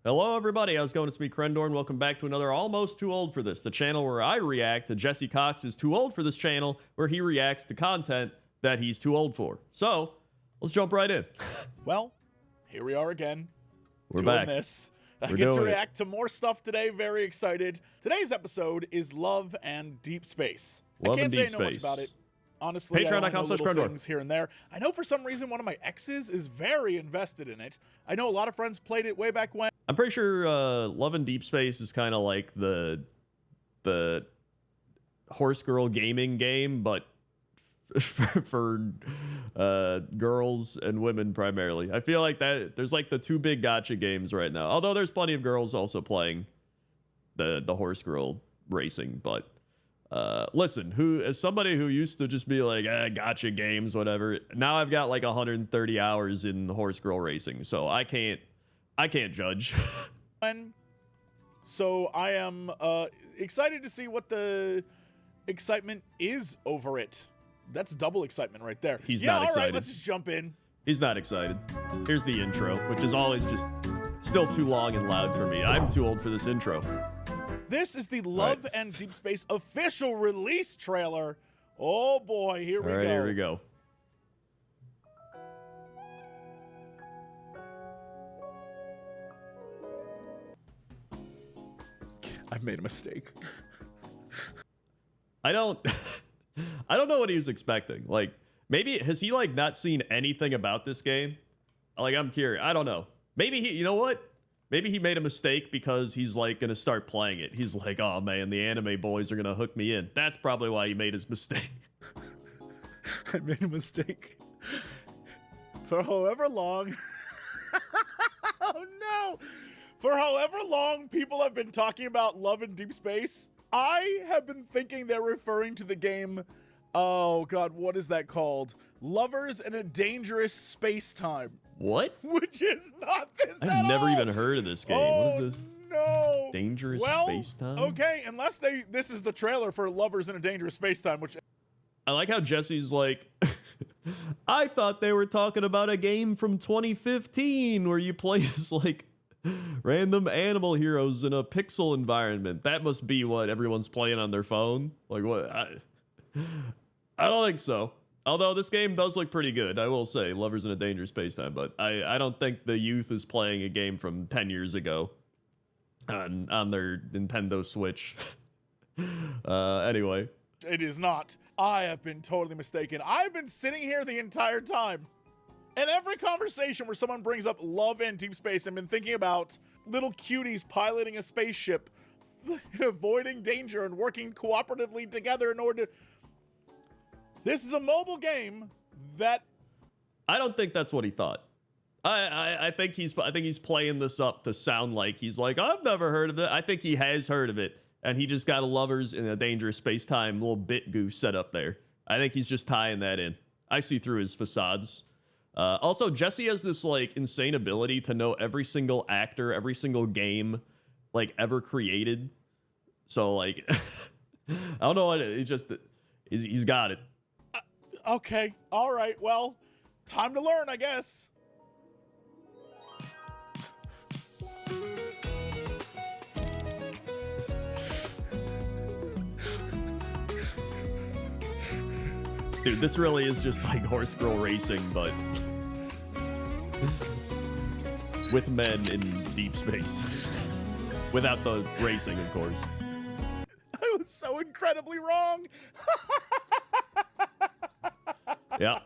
Hello everybody, how's it going? It's me, Crendor, and welcome back to another Almost Too Old for This, the channel where I react to Jesse Cox's Too Old for This channel, where he reacts to content that he's too old for. So, let's jump right in. Well, here we are again. We're doing back. this. I We're get to doing it. react to more stuff today. Very excited. Today's episode is Love and Deep Space. Love I and can't say Deep I know much Space. about it. Honestly, I only know little Patreon.com/Crendor. things here and there. I know for some reason one of my exes is very invested in it. I know a lot of friends played it way back when. I'm pretty sure Love and Deep Space is kind of like the horse girl gaming game, but for girls and women primarily. I feel like that there's like the two big gotcha games right now. Although there's plenty of girls also playing the horse girl racing, but listen, as somebody who used to just be like, gotcha games, whatever. Now I've got like 130 hours in horse girl racing, so I can't judge. So I am excited to see what the excitement is over it. That's double excitement right there. He's not excited. All right, let's just jump in. He's not excited. Here's the intro, which is always just still too long and loud for me. I'm too old for this intro. This is the Love and Deep Space official release trailer. Oh boy, here we go. All right, here we go. I've made a mistake. I don't know what he was expecting. Like, maybe has he like not seen anything about this game? Like, I'm curious. I don't know. Maybe you know what? Maybe he made a mistake because he's like gonna start playing it. He's like, oh man, the anime boys are gonna hook me in. That's probably why he made his mistake. I made a mistake. For however long. Oh no! For however long people have been talking about Love and Deep Space, I have been thinking they're referring to the game, oh god, what is that called? Lovers in a Dangerous Space-Time. What? Which is not this at all. I've never even heard of this game. Oh, what is this? No. Dangerous Space-Time? Okay, unless this is the trailer for Lovers in a Dangerous Space-Time, which... I like how Jesse's like, I thought they were talking about a game from 2015 where you play as like random animal heroes in a pixel environment. That must be what everyone's playing on their phone. Like what? I don't think so. Although this game does look pretty good, I will say, Lovers in a Dangerous Space-Time, but I don't think the youth is playing a game from 10 years ago on their Nintendo Switch. Anyway. It is not. I have been totally mistaken. I've been sitting here the entire time. In every conversation where someone brings up Love and Deep Space, I've been thinking about little cuties piloting a spaceship, avoiding danger and working cooperatively together in order to... This is a mobile game that... I don't think that's what he thought. I think he's playing this up to sound like he's like, I've never heard of it. I think he has heard of it, and he just got a Lovers in a Dangerous Space-Time little bit goose set up there. I think he's just tying that in. I see through his facades. Also, Jesse has this like insane ability to know every single actor, every single game like ever created. So like, I don't know what it's just he's got it. Okay, all right, well, time to learn, I guess. Dude, this really is just like horse girl racing, but with men in deep space. Without the racing, of course. I was so incredibly wrong. Yeah.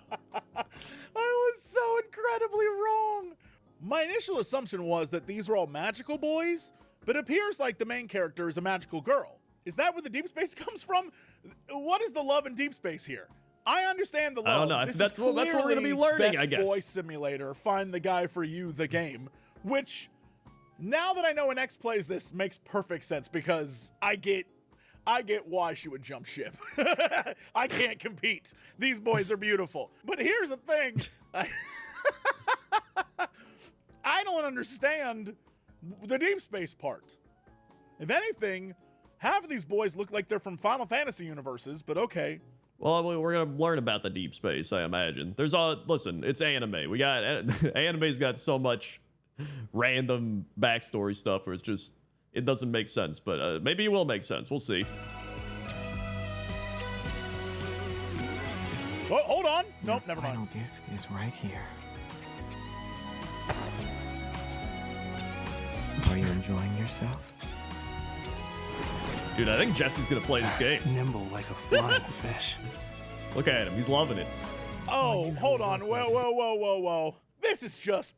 I was so incredibly wrong. My initial assumption was that these were all magical boys, but it appears like the main character is a magical girl. Is that where the deep space comes from? What is the Love and Deep Space here? I understand the love. I don't know. This That's is what we're going to be learning, Best I guess. Boy Simulator, Find the Guy for You, the game. Which, now that I know an X plays this, makes perfect sense because I get why she would jump ship. I can't compete. These boys are beautiful. But here's the thing. I don't understand the deep space part. If anything, half of these boys look like they're from Final Fantasy universes, but okay. Well, we're gonna learn about the deep space, I imagine. Listen, it's anime. Anime's got so much random backstory stuff where it's just, it doesn't make sense. But maybe it will make sense. We'll see. Oh, hold on. Nope, never mind. Final gift is right here. Are you enjoying yourself? Dude, I think Jesse's gonna play this game. Nimble like a flying fish. Look at him. He's loving it. Oh, hold on. Whoa. This is just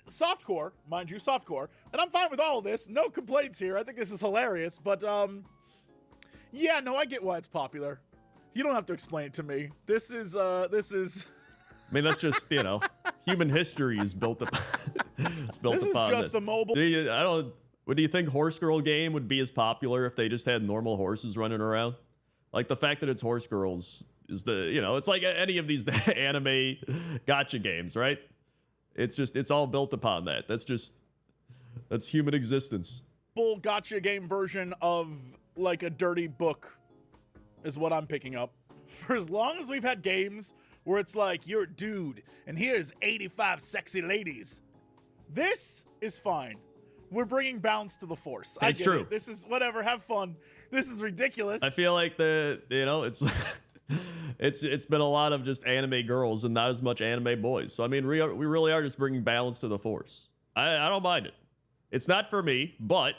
softcore, mind you, softcore. And I'm fine with all of this. No complaints here. I think this is hilarious. But, yeah, no, I get why it's popular. You don't have to explain it to me. This is. I mean, that's just, you know, human history is built up. It's built This is upon just this. a mobile. What do you think Horse Girl game would be as popular if they just had normal horses running around? Like the fact that it's Horse Girls is it's like any of these anime gotcha games, right? It's all built upon that. That's human existence. Full gotcha game version of like a dirty book is what I'm picking up. For as long as we've had games where it's like, you're a dude and here's 85 sexy ladies, this is fine. We're bringing balance to the force. It's true. It. This is whatever. Have fun. This is ridiculous. I feel like it's it's been a lot of just anime girls and not as much anime boys. So I mean, we really are just bringing balance to the force. I don't mind it. It's not for me, but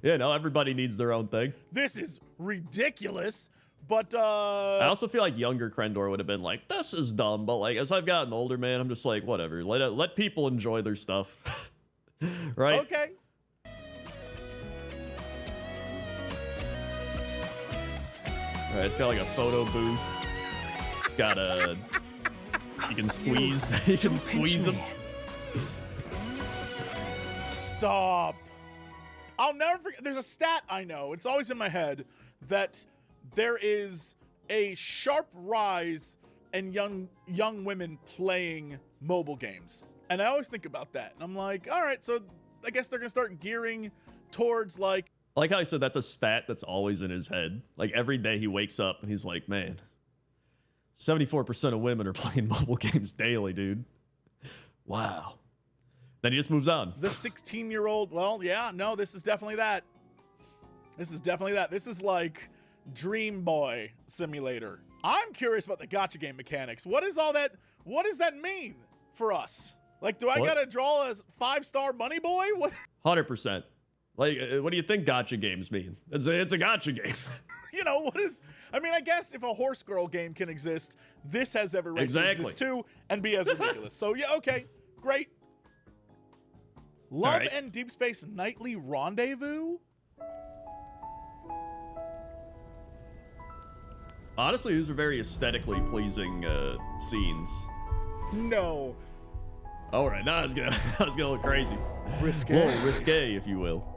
everybody needs their own thing. This is ridiculous. But I also feel like younger Crendor would have been like, this is dumb. But like as I've gotten older, man, I'm just like, whatever. Let people enjoy their stuff. Right? Okay. All right, it's got like a photo booth. It's got a. You can squeeze. You can squeeze them. Stop. I'll never forget. There's a stat I know. It's always in my head that there is a sharp rise in young women playing mobile games. And I always think about that. And I'm like, all right, so I guess they're going to start gearing towards like. I like how he said that's a stat that's always in his head. Like every day he wakes up and he's like, man, 74% of women are playing mobile games daily, dude. Wow. Then he just moves on. The 16-year-old, well, yeah, no, this is definitely that. This is definitely that. This is like Dream Boy Simulator. I'm curious about the gacha game mechanics. What is all that? What does that mean for us? Like, do I gotta draw a 5-star money boy? What? 100%. Like, what do you think gacha games mean? It's a gacha game. What is? I mean, I guess if a horse girl game can exist, this has every right to exist too and be as ridiculous. So yeah, okay, great. Love and Deepspace Nightly Rendezvous. Honestly, these are very aesthetically pleasing scenes. No. All right, now it's gonna look crazy. Risque. Whoa, risque, if you will.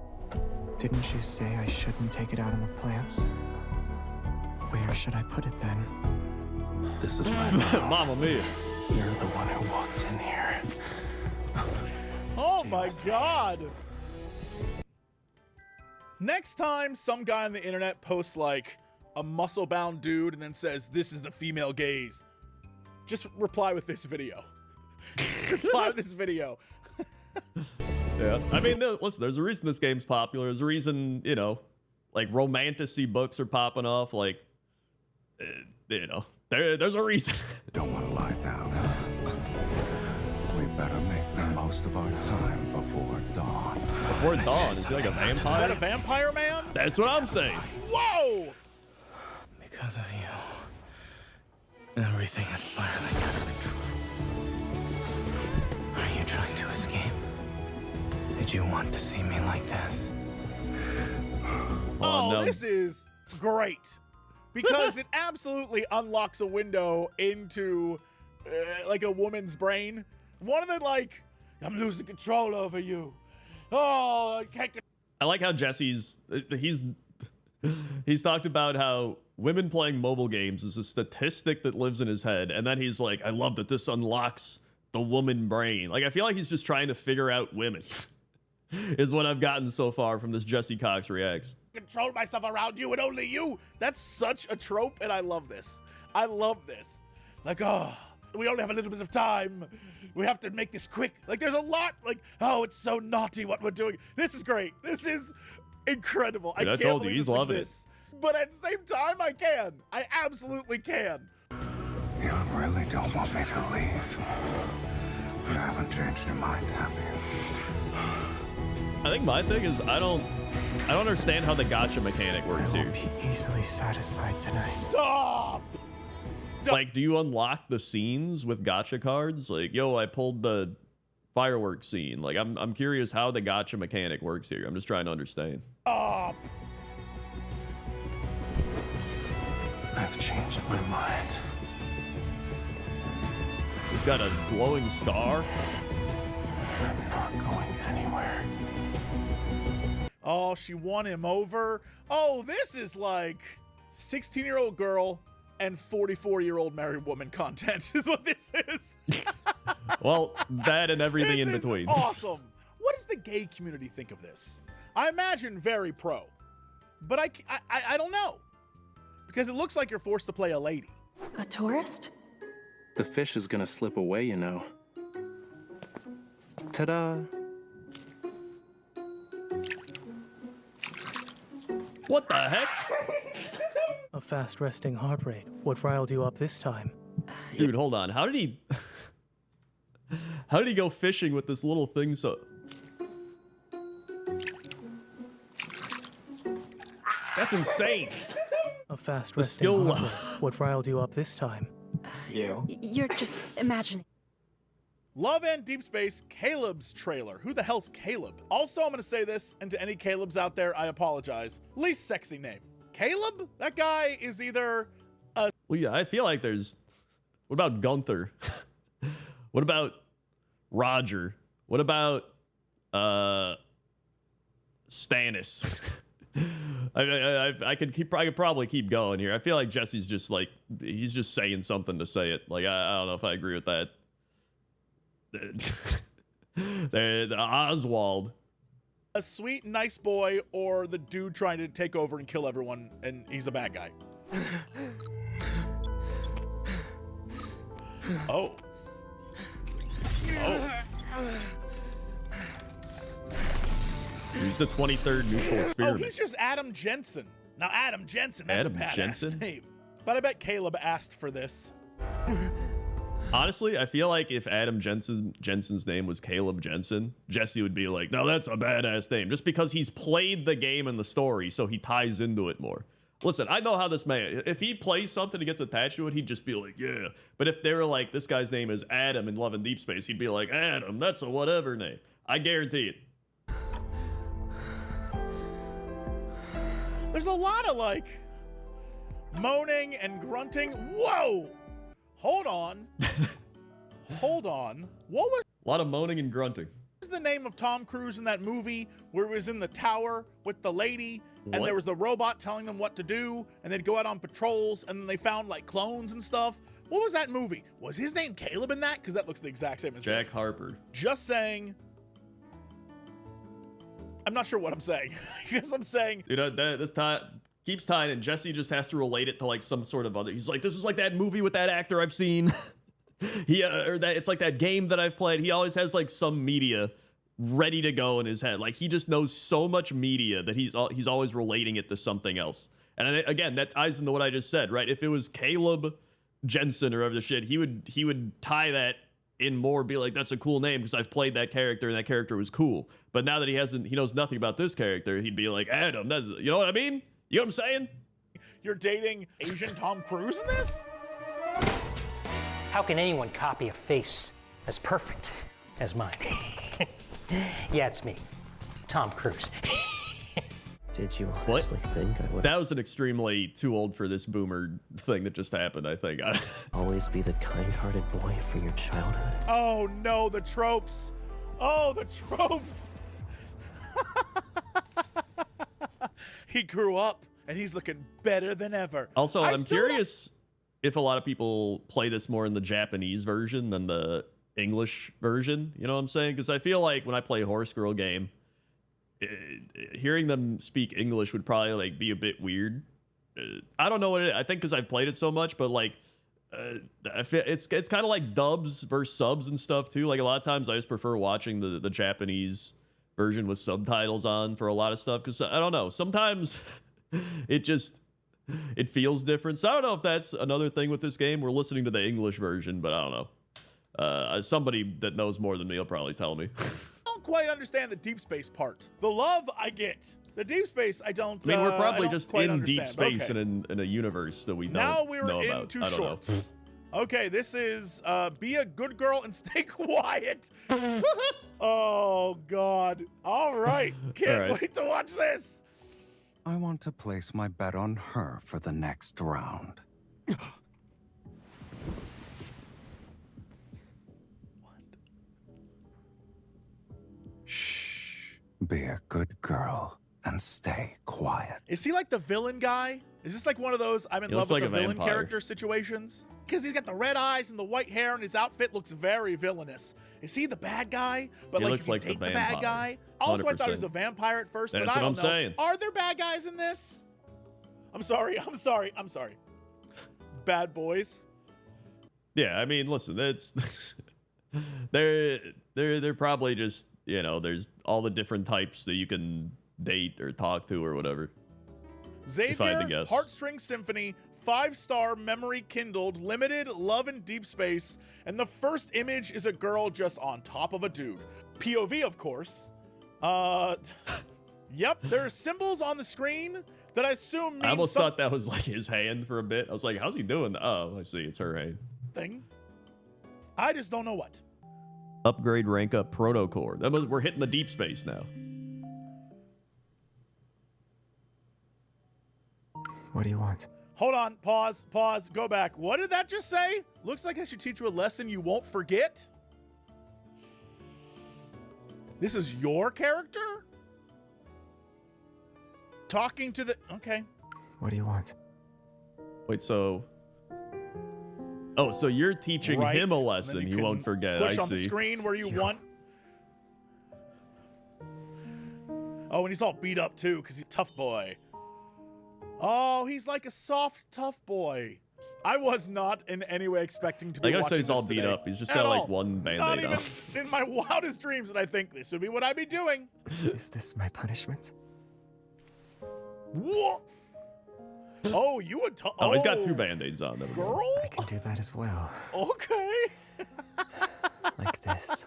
Didn't you say I shouldn't take it out on the plants? Where should I put it then? This is my mom. Mamma mia. You're the one who walked in here. Oh my God. Next time some guy on the internet posts like a muscle-bound dude and then says, this is the female gaze, just reply with this video. Just reply with this video. Yeah. I mean, listen, there's a reason this game's popular. There's a reason, like romantasy books are popping off. Like, there's a reason. Don't want to lie down. We better make the most of our time before dawn. Before dawn? Is he like a vampire? Is that a vampire man? That's what I'm saying. Whoa! Because of you, everything is spiraling out of control. Are you trying to escape? Did you want to see me like this? Oh, no. This is great. Because it absolutely unlocks a window into like a woman's brain. One of the like, I'm losing control over you. Oh, I can't. I like how Jesse's talked about how women playing mobile games is a statistic that lives in his head, and then he's like, I love that this unlocks the woman brain. Like, I feel like he's just trying to figure out women. Is what I've gotten so far from this Jesse Cox Reacts. Control myself around you and only you. That's such a trope, and I love this. I love this. Like, oh, we only have a little bit of time. We have to make this quick. Like, there's a lot, like, oh, it's so naughty what we're doing. This is great. This is incredible. Dude, I can't told you, believe he's this loving exists. But at the same time, I can. I absolutely can. You really don't want me to leave. You haven't changed your mind, have you? I think my thing is I don't understand how the gacha mechanic I works here. won't be easily satisfied tonight. Stop! Stop! Like, do you unlock the scenes with gacha cards? Like, yo, I pulled the fireworks scene. Like, I'm curious how the gacha mechanic works here. I'm just trying to understand. Stop! I've changed my mind. He's got a glowing scar. I'm not going anywhere. Oh, she won him over. Oh, this is like 16-year-old girl and 44-year-old married woman content is what this is. Well, that and everything This in is between. Awesome. What does the gay community think of this? I imagine very pro, but I don't know, because it looks like you're forced to play a lady. A tourist? The fish is gonna slip away, you know. Ta-da! What the heck? A fast resting heart rate. What riled you up this time? Dude, hold on. How did he go fishing with this little thing so That's insane. A fast The resting skill heart rate. What riled you up this time? You're just imagining. Love and Deep Space, Caleb's trailer. Who the hell's Caleb? Also, I'm going to say this, and to any Calebs out there, I apologize. Least sexy name. Caleb? That guy is either Well, yeah, I feel like there's what about Gunther? What about Roger? What about Stannis? I could probably keep going here. I feel like Jesse's just like he's just saying something to say it. Like I don't know if I agree with that. The Oswald. a sweet, nice boy or the dude trying to take over and kill everyone, and he's a bad guy. Oh. Oh. He's the 23rd neutral Oh, experiment. he's just Adam Jensen. Now, Adam Jensen, that's Adam a badass Jensen? name. But I bet Caleb asked for this. Honestly, I feel like if Adam Jensen's name was Caleb Jensen, Jesse would be like, no, that's a badass name. Just because he's played the game and the story, so he ties into it more. Listen, I know how this man, if he plays something and gets attached to it, he'd just be like, yeah. But if they were like, this guy's name is Adam in Love and Deepspace, he'd be like, Adam, that's a whatever name. I guarantee it. There's a lot of like moaning and grunting. Whoa! Hold on. Hold on. What was A lot of moaning and grunting. the name of Tom Cruise in that movie where he was in the tower with the lady and What? there was the robot telling them what to do and they'd go out on patrols and then they found like clones and stuff? What was that movie? Was his name Caleb in that? Because that looks the exact same as Jack this. Harper. Just saying. I'm not sure what I'm saying. I guess I'm saying You know, this keeps tying, and Jesse just has to relate it to like some sort of other. He's like, this is like that movie with that actor I've seen. Or that it's like that game that I've played. He always has like some media ready to go in his head. Like he just knows so much media that he's always relating it to something else. And again, that ties into what I just said, right? If it was Caleb Jensen or whatever the shit, he would tie that in more, be like, that's a cool name because I've played that character and that character was cool. But now that he knows nothing about this character, he'd be like, Adam, you know what I mean? You know what I'm saying? you're dating Asian Tom Cruise in this? How can anyone copy a face as perfect as mine? Yeah, it's me, Tom Cruise. Did you What? honestly think I would That was an extremely too old for this boomer thing that just happened, I think. always be the kind-hearted boy for your childhood? Oh no, the tropes. Oh, the tropes. He grew up and he's looking better than ever. Also, I I'm still don't- curious if a lot of people play this more in the Japanese version than the English version. You know what I'm saying? Because I feel like when I play a Horse Girl game, hearing them speak English would probably like be a bit weird. I don't know what it is. I think because I've played it so much, but like I feel it's kind of like dubs versus subs and stuff too. Like a lot of times I just prefer watching the Japanese version with subtitles on for a lot of stuff, because I don't know, sometimes it feels different. So I don't know if that's another thing with this game. We're listening to the English version, but I don't know. Somebody that knows more than me will probably tell me. I don't quite understand the deep space part. The love I get. The deep space I don't. I mean, we're probably I don't just quite in understand, deep space okay. and in a universe that we don't Now we're know about. into I don't know. shorts. Okay, this is be a good girl and stay quiet. Oh God! All right, can't wait to watch this. I want to place my bet on her for the next round. Shh. Be a good girl and stay quiet. Is he like the villain guy? Is this like one of those I'm in He love looks with like the a villain vampire. character situations? Because he's got the red eyes and the white hair, and his outfit looks very villainous. Is he the bad guy? But He like, looks if you like the date the bad vampire. guy. Also, I thought he was 100%. a vampire at first, That's but I what don't I'm know. saying. Are there bad guys in this? I'm sorry. Bad boys. Yeah, I mean, listen, that's they're probably just, you know, there's all the different types that you can date or talk to or whatever. If I had to Xavier, guess. Heartstring Symphony, 5-star memory kindled, limited, love in deep space, and the first image is a girl just on top of a dude. POV, of course. Yep, there are symbols on the screen that I assume mean I almost thought that was like his hand for a bit. I was like, how's he doing? Oh, I see, it's her hand. something. I just don't know what. Upgrade rank up protocore. We're hitting the deep space now. What do you want? Hold on, pause, go back. What did that just say? Looks like I should teach you a lesson you won't forget. This is your character? Talking to the... Okay. What do you want? Wait, so... Oh, so you're teaching Right. him a And then lesson you he won't can forget. Push I on the see. screen where you want. Oh, and he's all beat up too because he's a tough boy. Oh, he's like a soft, tough boy. I was not in any way expecting to be Like I watching said, he's all this beat today. up. He's just At got like all. one Not band-aid even on. in my wildest dreams did I think this would be what I'd be doing. Is this my punishment? Whoa. Oh, you would talk. Oh, he's got 2 band-aids on. Never mind. Girl? I can do that as well. Okay. Like this.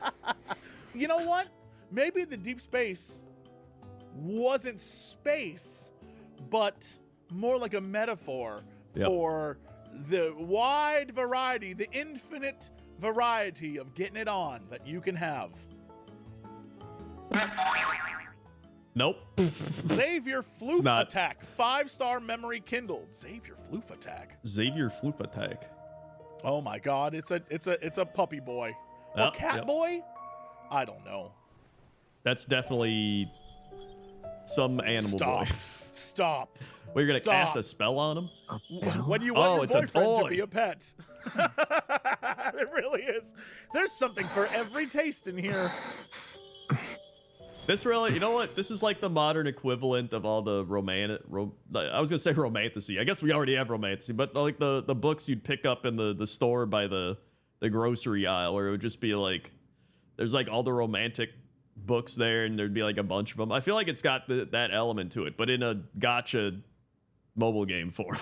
You know what? Maybe the deep space wasn't space, but more like a metaphor Yep. for the wide variety, the infinite variety of getting it on that you can have. Nope. Xavier Floof not. Attack, 5-star memory kindled. Xavier Floof Attack. Xavier Floof Attack. Oh my God, it's a puppy boy or Yep, cat yep. boy. I don't know. That's definitely some animal Stop. boy. Stop. Well, you're gonna Stop. cast a spell on him? A bell? When you want Oh, your it's a boyfriend to toy. be a pet. It really is. There's something for every taste in here. This really, you know what? This is like the modern equivalent of all the I was gonna say romantasy. I guess we already have romantasy, but like the books you'd pick up in the store by the grocery aisle, where it would just be like, there's like all the romantic books there, and there'd be like a bunch of them. I feel like it's got that element to it, but in a gotcha mobile game form.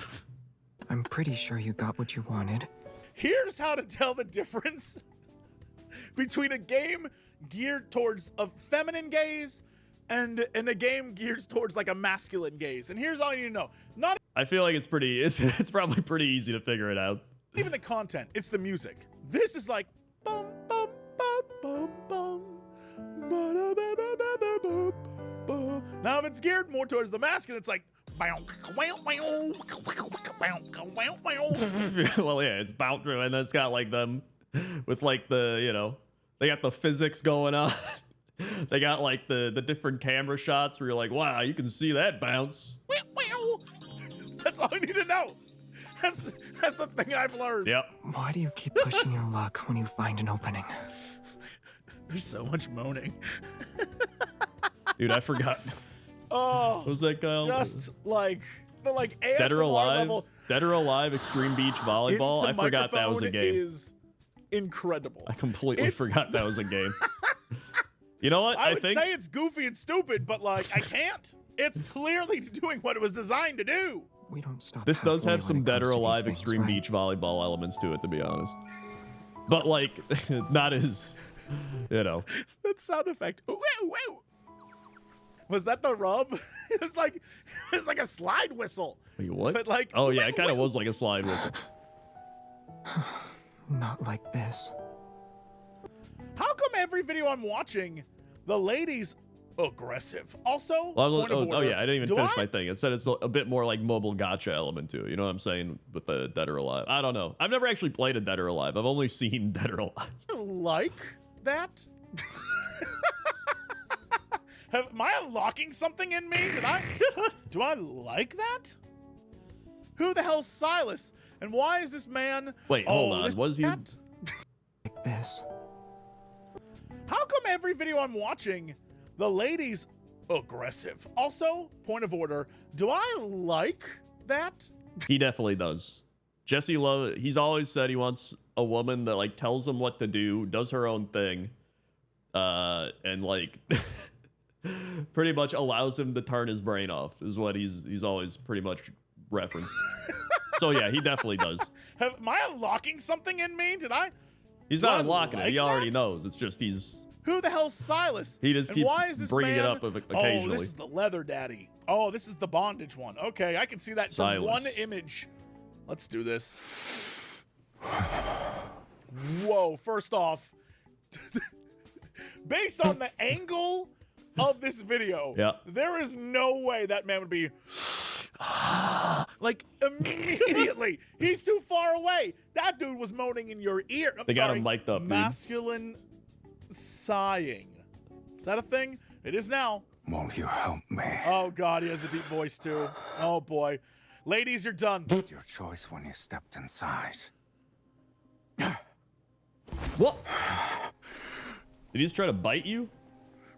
I'm pretty sure you got what you wanted. Here's how to tell the difference between a game geared towards a feminine gaze and a game geared towards like a masculine gaze. And here's all you need to know. Not I feel like it's probably pretty easy to figure it out. even the content, it's the music. This is like bum bum bum bum bum. Ba-da-ba-ba-ba-ba-ba. Now if it's geared more towards the masculine, it's like Well, yeah, it's bound to, and then it's got like them with like the, you know, they got the physics going on. They got like the different camera shots where you're like, wow, you can see that bounce. that's all you need to know. That's the thing I've learned. Yep. Why do you keep pushing your luck when you find an opening? There's so much moaning. Dude, I forgot. Oh, What was that guy? just like the like ASMR Dead or Alive? level. Dead or Alive Extreme Beach Volleyball. Into I forgot that was a microphone game. Is incredible. I completely It's- forgot that was a game. You know what? I would think say it's goofy and stupid, but like I can't. It's clearly doing what it was designed to do. We don't stop. this does halfway have when some it Dead comes or to these Alive things, Extreme right? Beach Volleyball elements to it, to be honest. But like, not as, you know. That sound effect. Ooh, ooh, ooh. Was that the rub? It's like a slide whistle. Wait, what? But like, oh yeah, it kind of was like a slide whistle. Not like this. How come every video I'm watching, the ladies aggressive? Also, Well, point of oh order, yeah, I didn't even do finish I- my thing. It said it's a bit more like mobile gotcha element to it. You know what I'm saying with the Dead or Alive? I don't know. I've never actually played a Dead or Alive. I've only seen Dead or Alive. like that? Am I unlocking something in me? Do I like that? Who the hell's Silas? And why is this man? Wait, hold on. this Was he? cat? Like this. How come every video I'm watching, the ladies aggressive? Also, point of order, do I like that? He definitely does. Jesse Love. He's always said he wants a woman that like tells him what to do, does her own thing, and like pretty much allows him to turn his brain off. Is what he's always pretty much referenced. So yeah, he definitely does. Am I unlocking something in me? He's Do not I unlocking it. like He already that? knows. It's just he's. Who the hell's Silas? He just And keeps why is this bringing it man- up occasionally. Oh, this is the leather daddy. Oh, this is the bondage one. Okay, I can see that from one Silas. image. Let's do this. Whoa, first off, based on the angle of this video, Yeah. there is no way that man would be like immediately. He's too far away. That dude was moaning in your ear. They got him mic'd up, dude. Masculine sighing. Is that a thing? It is now. Won't you help me? Oh God, he has a deep voice too. Oh boy. Ladies, you're done. Your choice when you stepped inside. What? Did he just try to bite you?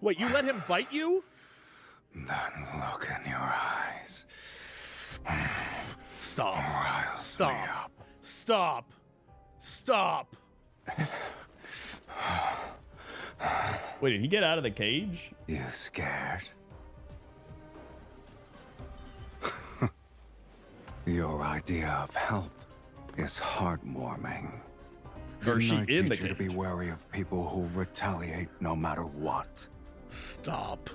Wait, you let him bite you? That look in your eyes Stop. riles me Stop. up. Stop. Stop. Wait, did he get out of the cage? You scared? Your idea of help is heartwarming. Or is she Didn't I in the teach you to be cage? wary of people who retaliate no matter what? Stop.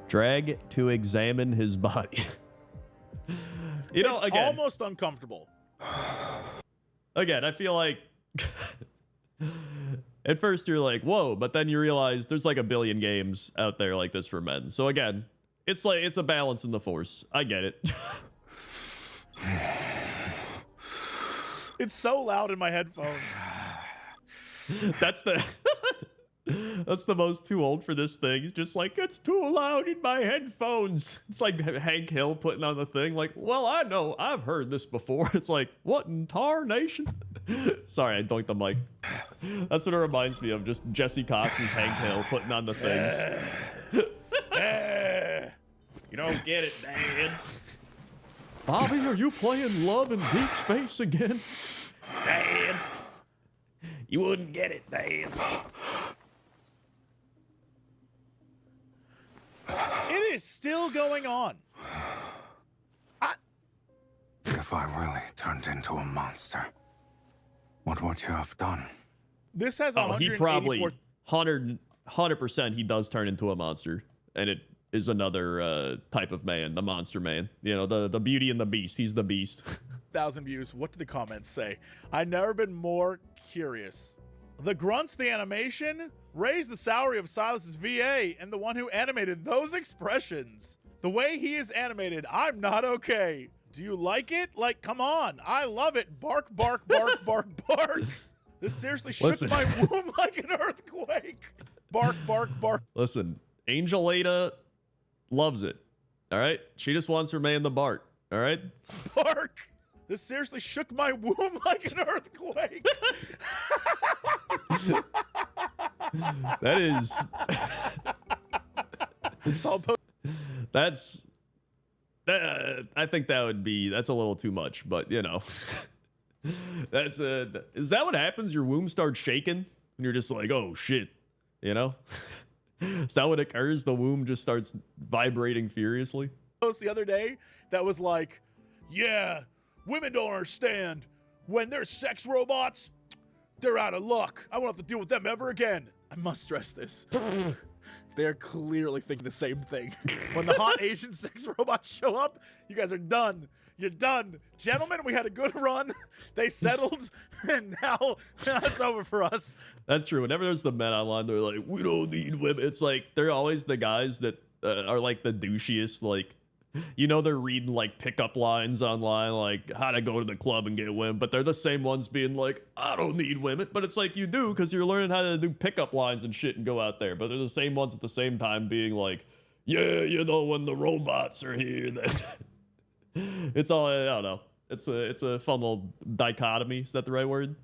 Drag to examine his body. You know, It's again, almost uncomfortable. again, I feel like at first you're like, whoa, but then you realize there's like a billion games out there like this for men. So again, it's like it's a balance in the force. I get it. It's so loud in my headphones. That's the that's the most too old for this thing. He's just like, it's too loud in my headphones. It's like Hank Hill putting on the thing like, well, I know, I've heard this before. It's like, what in tarnation? Sorry, I doinked the mic. That's what it reminds me of, just Jesse Cox's Hank Hill putting on the things. You don't get it, Dad. Bobby, are you playing Love in Deep Space again? Dad. You wouldn't get it, Dad. It is still going on. If I really turned into a monster, what would you have done? This has Oh, he 184. probably 100% he does turn into a monster, and it is another type of man, the monster man. You know, the Beauty and the Beast. He's the Beast. 1,000 views. What do the comments say? I've never been more curious. The grunts, the animation, raised the salary of Silas's VA and the one who animated those expressions. The way he is animated, I'm not okay. Do you like it? Like, come on. I love it. Bark, bark, bark, bark, bark. This seriously shook Listen. my womb like an earthquake. Bark, bark, bark. Listen, Angel Ada loves it. All right? She just wants her man the Bart. All right? Bark! This seriously shook my womb like an earthquake. That is... So I'll post That's I think that's a little too much, but you know. Is that what happens? Your womb starts shaking and you're just like, oh shit, you know? Is that what occurs? The womb just starts vibrating furiously. Post the other day that was like, yeah, women don't understand. When they're sex robots, they're out of luck. I won't have to deal with them ever again. I must stress this. They're clearly thinking the same thing. When the hot Asian sex robots show up, you guys are done. You're done. Gentlemen, we had a good run. They settled, and now it's over for us. That's true. Whenever there's the men online, they're like, we don't need women. It's like, they're always the guys that are like the douchiest, like, you know, they're reading like pickup lines online, like how to go to the club and get women, but they're the same ones being like, I don't need women. But it's like, you do, because you're learning how to do pickup lines and shit and go out there. But they're the same ones at the same time being like, yeah, you know, when the robots are here, then it's all, I don't know. It's a fun little dichotomy. Is that the right word?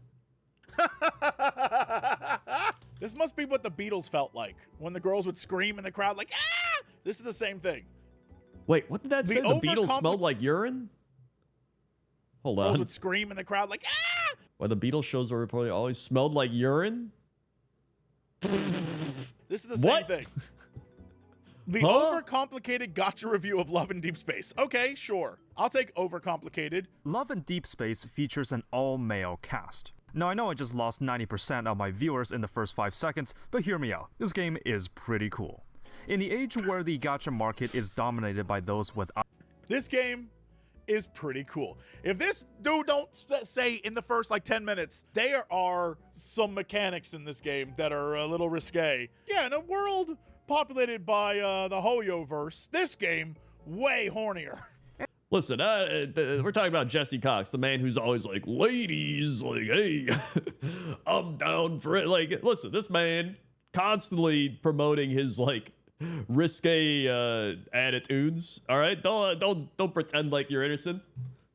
This must be what the Beatles felt like when the girls would scream in the crowd like, ah! This is the same thing. Wait, what did that say? The Beatles smelled like urine? Hold on. Girls would scream in the crowd like, ah! Why the Beatles shows were probably always smelled like urine? This is the same thing. The overcomplicated gotcha review of Love in Deep Space. Okay, sure. I'll take overcomplicated. Love in Deep Space features an all-male cast. Now, I know I just lost 90% of my viewers in the first 5 seconds, but hear me out. This game is pretty cool. In the age where the gacha market is dominated by those with... This game is pretty cool. If this dude don't say in the first like 10 minutes, there are some mechanics in this game that are a little risque. Yeah, in a world populated by the Hoyo-verse, this game, way hornier. Listen, we're talking about Jesse Cox, the man who's always like, ladies, like, hey, I'm down for it. Like, listen, this man constantly promoting his like risque attitudes. All right, don't pretend like you're innocent.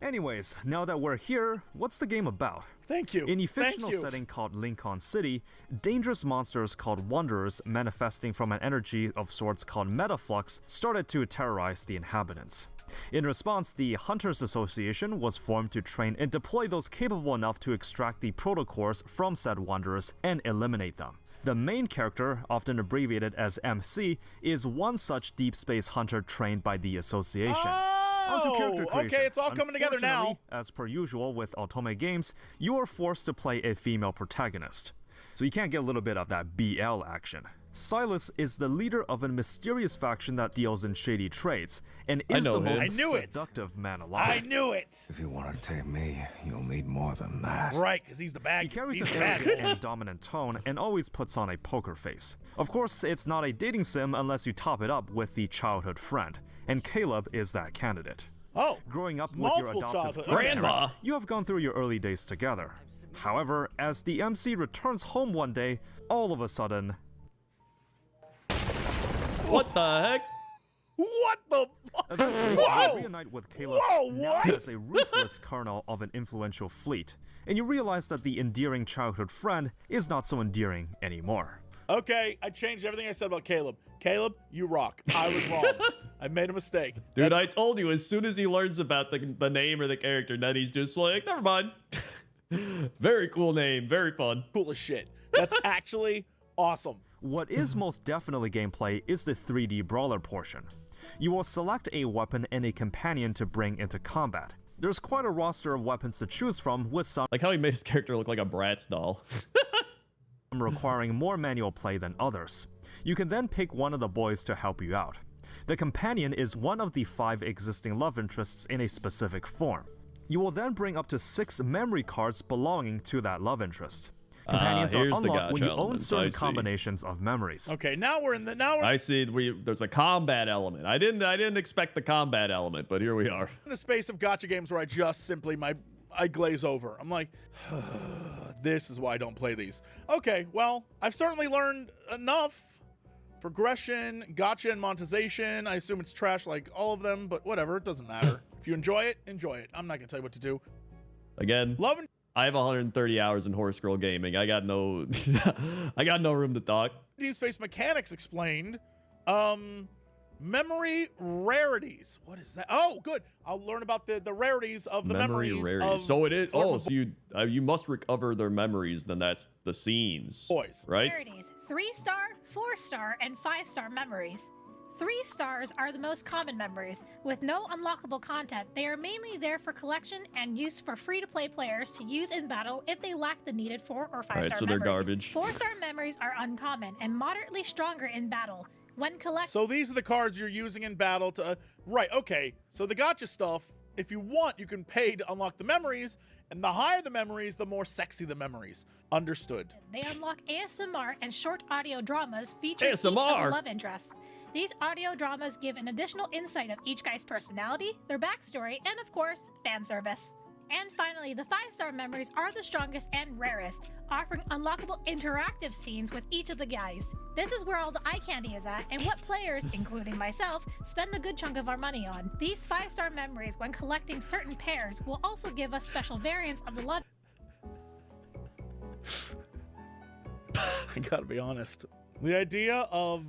Anyways, now that we're here, what's the game about? Thank you. In a fictional setting called Lincoln City, dangerous monsters called Wanderers, manifesting from an energy of sorts called Metaflux, started to terrorize the inhabitants. In response, the Hunters Association was formed to train and deploy those capable enough to extract the protocores from said Wanderers and eliminate them. The main character, often abbreviated as MC, is one such deep space hunter trained by the association. Onto character creation. Okay, it's all coming together now. As per usual with Otome games, you are forced to play a female protagonist. So you can't get a little bit of that BL action. Silas is the leader of a mysterious faction that deals in shady trades, and is the most seductive man alive. I knew it! If you want to tame me, you'll need more than that. Right, because he's the bad guy. He carries an arrogant and dominant tone, and always puts on a poker face. Of course, it's not a dating sim unless you top it up with the childhood friend, and Caleb is that candidate. Oh, growing up with your adoptive grandma, you have gone through your early days together. However, as the MC returns home one day, all of a sudden... What the heck? What the Whoa! You reunite with Caleb what? as a ruthless colonel of an influential fleet, and you realize that the endearing childhood friend is not so endearing anymore. Okay, I changed everything I said about Caleb. Caleb, you rock. I was wrong. I made a mistake. Dude, I told you, as soon as he learns about the name or the character, then he's just like, never mind. Very cool name, very fun. Cool as shit. That's actually awesome. What is most definitely gameplay is the 3D brawler portion. You will select a weapon and a companion to bring into combat. There's quite a roster of weapons to choose from, with some like how he made his character look like a Bratz doll. requiring more manual play than others. You can then pick one of the boys to help you out. The companion is one of the 5 existing love interests in a specific form. You will then bring up to 6 memory cards belonging to that love interest. Companions are unlocked when you own certain combinations of memories. Okay, now we're in the I see. There's a combat element. I didn't expect the combat element, but here we are. In the space of gacha games where I just simply I glaze over. I'm like, this is why I don't play these. Okay, well, I've certainly learned enough. Progression, gacha, and monetization. I assume it's trash like all of them, but whatever. It doesn't matter. If you enjoy it, enjoy it. I'm not gonna tell you what to do. Again, Love and I have 130 hours in Horse Girl gaming. I got no I got no room to talk. Deep Space mechanics explained. Memory rarities. What is that? Oh, good. I'll learn about the rarities of the memories of so it is. former Oh, so you must recover their memories. Then that's the scenes. boys. Right? Rarities: 3-star, 4-star, and 5-star memories. 3 stars are the most common memories. With no unlockable content, they are mainly there for collection and used for free-to-play players to use in battle if they lack the needed 4 or 5-star Alright, so they're memories. garbage. 4-star memories are uncommon and moderately stronger in battle. When collected, So these are the cards you're using in battle to... right, okay. So the gotcha stuff, if you want, you can pay to unlock the memories, and the higher the memories, the more sexy the memories. Understood. they unlock ASMR and short audio dramas featuring each of ASMR? the love interests. These audio dramas give an additional insight of each guy's personality, their backstory, and of course, fan service. And finally, the 5-star memories are the strongest and rarest, offering unlockable interactive scenes with each of the guys. This is where all the eye candy is at, and what players, including myself, spend a good chunk of our money on. These 5-star memories, when collecting certain pairs, will also give us special variants of the love. I gotta be honest. The idea of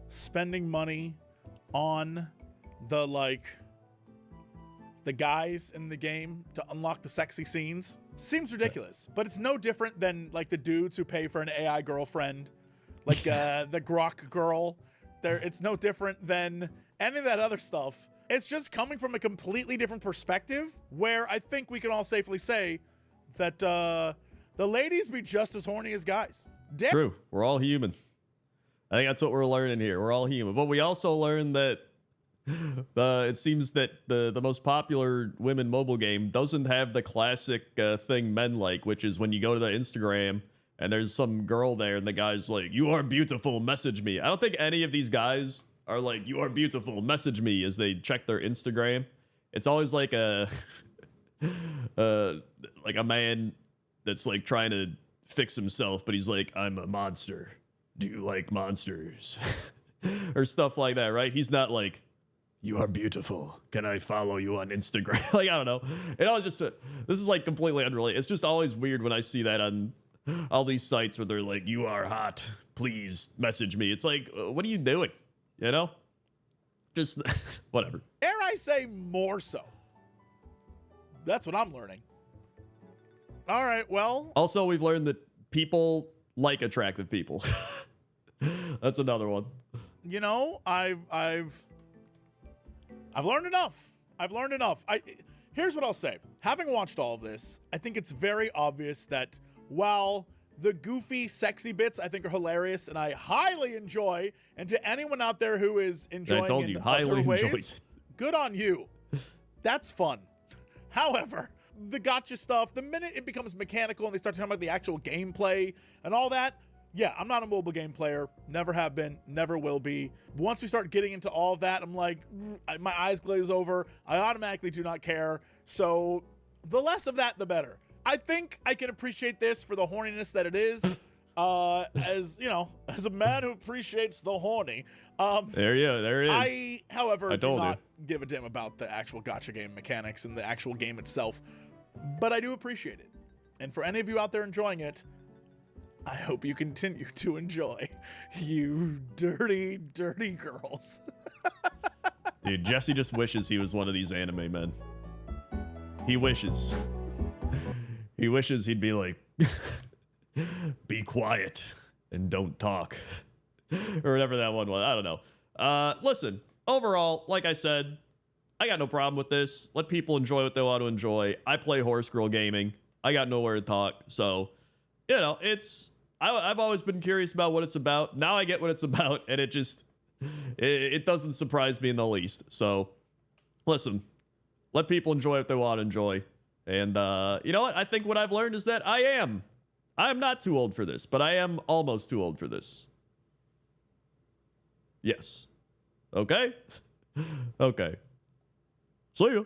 spending money on the guys in the game to unlock the sexy scenes seems ridiculous, but it's no different than like the dudes who pay for an AI girlfriend, like the Grok girl. It's no different than any of that other stuff. It's just coming from a completely different perspective, where I think we can all safely say that the ladies be just as horny as guys. True. We're all human. I think that's what we're learning here. We're all human. But we also learned that it seems that the most popular women mobile game doesn't have the classic thing men like, which is when you go to the Instagram and there's some girl there and the guy's like, "You are beautiful, message me." I don't think any of these guys are like, "You are beautiful, message me," as they check their Instagram. It's always like a like a man that's like trying to fix himself, but he's like, "I'm a monster. Do you like monsters?" or stuff like that, right? He's not like, "You are beautiful. Can I follow you on Instagram?" Like, I don't know. It always just, this is like completely unrelated. It's just always weird when I see that on all these sites where they're like, "You are hot. Please message me." It's like, what are you doing? You know? Just whatever. Dare I say more so? That's what I'm learning. All right, well. Also, we've learned that people like attractive people. That's another one. You know, I've learned enough. I've learned enough. Here's what I'll say. Having watched all of this, I think it's very obvious that while the goofy, sexy bits I think are hilarious and I highly enjoy, and to anyone out there who is enjoying I told you, in highly other ways, enjoys it. Good on you. That's fun. However, the gotcha stuff, the minute it becomes mechanical and they start talking about the actual gameplay and all that, yeah, I'm not a mobile game player. Never have been, never will be. Once we start getting into all of that, I'm like, my eyes glaze over. I automatically do not care. So the less of that, the better. I think I can appreciate this for the horniness that it is. As you know, as a man who appreciates the horny. There it is. However, do not give a damn about the actual gacha game mechanics and the actual game itself. But I do appreciate it. And for any of you out there enjoying it, I hope you continue to enjoy, you dirty, dirty girls. Dude, Jesse just wishes he was one of these anime men. He wishes. He wishes he'd be like, "Be quiet and don't talk." Or whatever that one was. I don't know. Listen, overall, like I said, I got no problem with this. Let people enjoy what they want to enjoy. I play Horse Girl Gaming. I got nowhere to talk. So, you know, I've always been curious about what it's about. Now I get what it's about, and it doesn't surprise me in the least. So, listen, let people enjoy what they want to enjoy. And you know what? I think what I've learned is that I'm not too old for this, but I am almost too old for this. Yes. Okay? Okay. See ya.